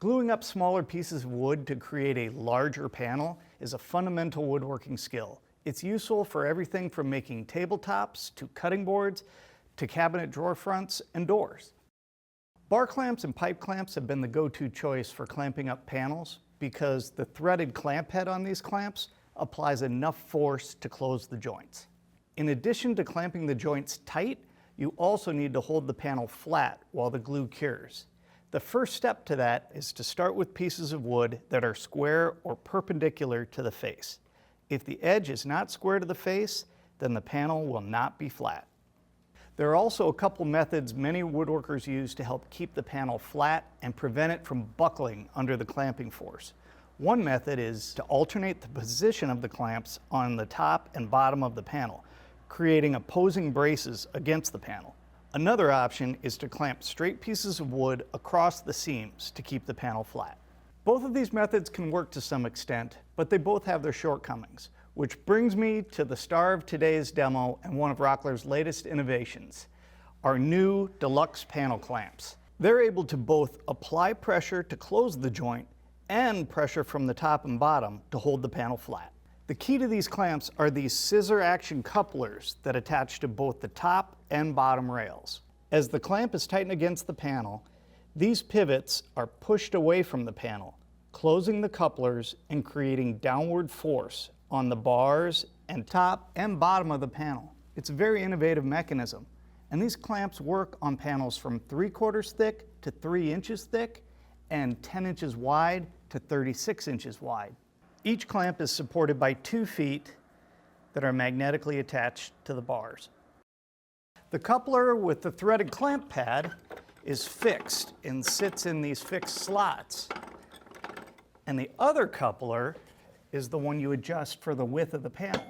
Gluing up smaller pieces of wood to create a larger panel is a fundamental woodworking skill. It's useful for everything from making tabletops to cutting boards to cabinet drawer fronts and doors. Bar clamps and pipe clamps have been the go-to choice for clamping up panels because the threaded clamp head on these clamps applies enough force to close the joints. In addition to clamping the joints tight, you also need to hold the panel flat while the glue cures. The first step to that is to start with pieces of wood that are square or perpendicular to the face. If the edge is not square to the face, then the panel will not be flat. There are also a couple methods many woodworkers use to help keep the panel flat and prevent it from buckling under the clamping force. One method is to alternate the position of the clamps on the top and bottom of the panel, creating opposing braces against the panel. Another option is to clamp straight pieces of wood across the seams to keep the panel flat. Both of these methods can work to some extent, but they both have their shortcomings, which brings me to the star of today's demo and one of Rockler's latest innovations, our new deluxe panel clamps. They're able to both apply pressure to close the joint and pressure from the top and bottom to hold the panel flat. The key to these clamps are these scissor action couplers that attach to both the top and bottom rails. As the clamp is tightened against the panel, these pivots are pushed away from the panel, closing the couplers and creating downward force on the bars and top and bottom of the panel. It's a very innovative mechanism, and these clamps work on panels from 3/4 thick to 3 inches thick and 10 inches wide to 36 inches wide. Each clamp is supported by 2 feet that are magnetically attached to the bars. The coupler with the threaded clamp pad is fixed and sits in these fixed slots. And the other coupler is the one you adjust for the width of the panel.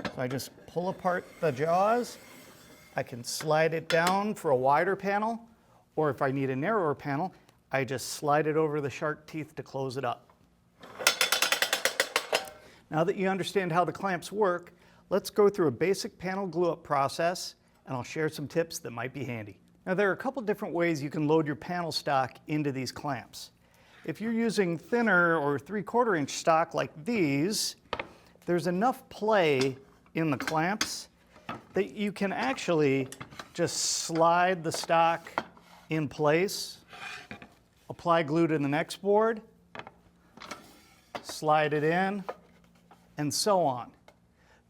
So I just pull apart the jaws. I can slide it down for a wider panel, or if I need a narrower panel, I just slide it over the shark teeth to close it up. Now that you understand how the clamps work, let's go through a basic panel glue-up process, and I'll share some tips that might be handy. Now there are a couple different ways you can load your panel stock into these clamps. If you're using thinner or 3/4 inch stock like these, there's enough play in the clamps that you can actually just slide the stock in place, apply glue to the next board, slide it in, and so on.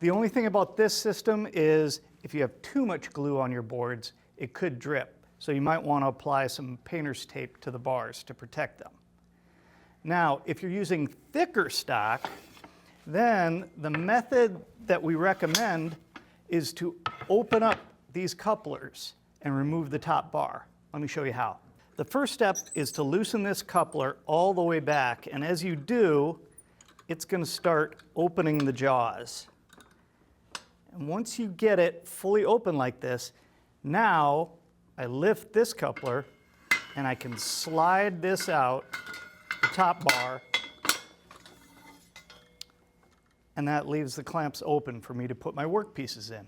The only thing about this system is if you have too much glue on your boards, it could drip. So you might want to apply some painter's tape to the bars to protect them. Now, if you're using thicker stock, then the method that we recommend is to open up these couplers and remove the top bar. Let me show you how. The first step is to loosen this coupler all the way back, and as you do, it's going to start opening the jaws. And once you get it fully open like this, now I lift this coupler and I can slide this out, the top bar, and that leaves the clamps open for me to put my work pieces in.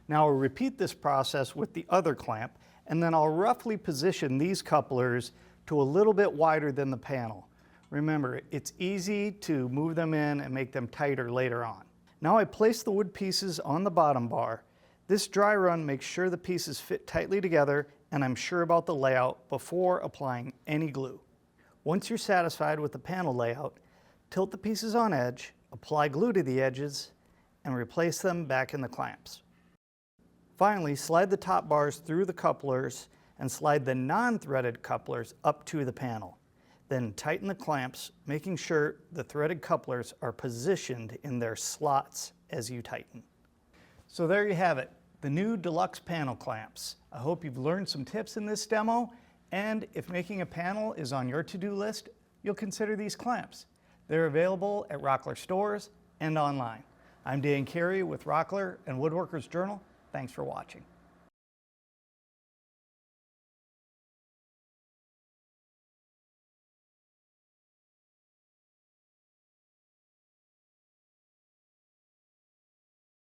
Now I'll repeat this process with the other clamp, and then I'll roughly position these couplers to a little bit wider than the panel. Remember, it's easy to move them in and make them tighter later on. Now I place the wood pieces on the bottom bar. This dry run makes sure the pieces fit tightly together, and I'm sure about the layout before applying any glue. Once you're satisfied with the panel layout, tilt the pieces on edge, apply glue to the edges, and replace them back in the clamps. Finally, slide the top bars through the couplers and slide the non-threaded couplers up to the panel. Then tighten the clamps, making sure the threaded couplers are positioned in their slots as you tighten. So there you have it, the new deluxe panel clamps. I hope you've learned some tips in this demo, and if making a panel is on your to-do list, you'll consider these clamps. They're available at Rockler stores and online. I'm Dan Carey with Rockler and Woodworkers Journal. Thanks for watching.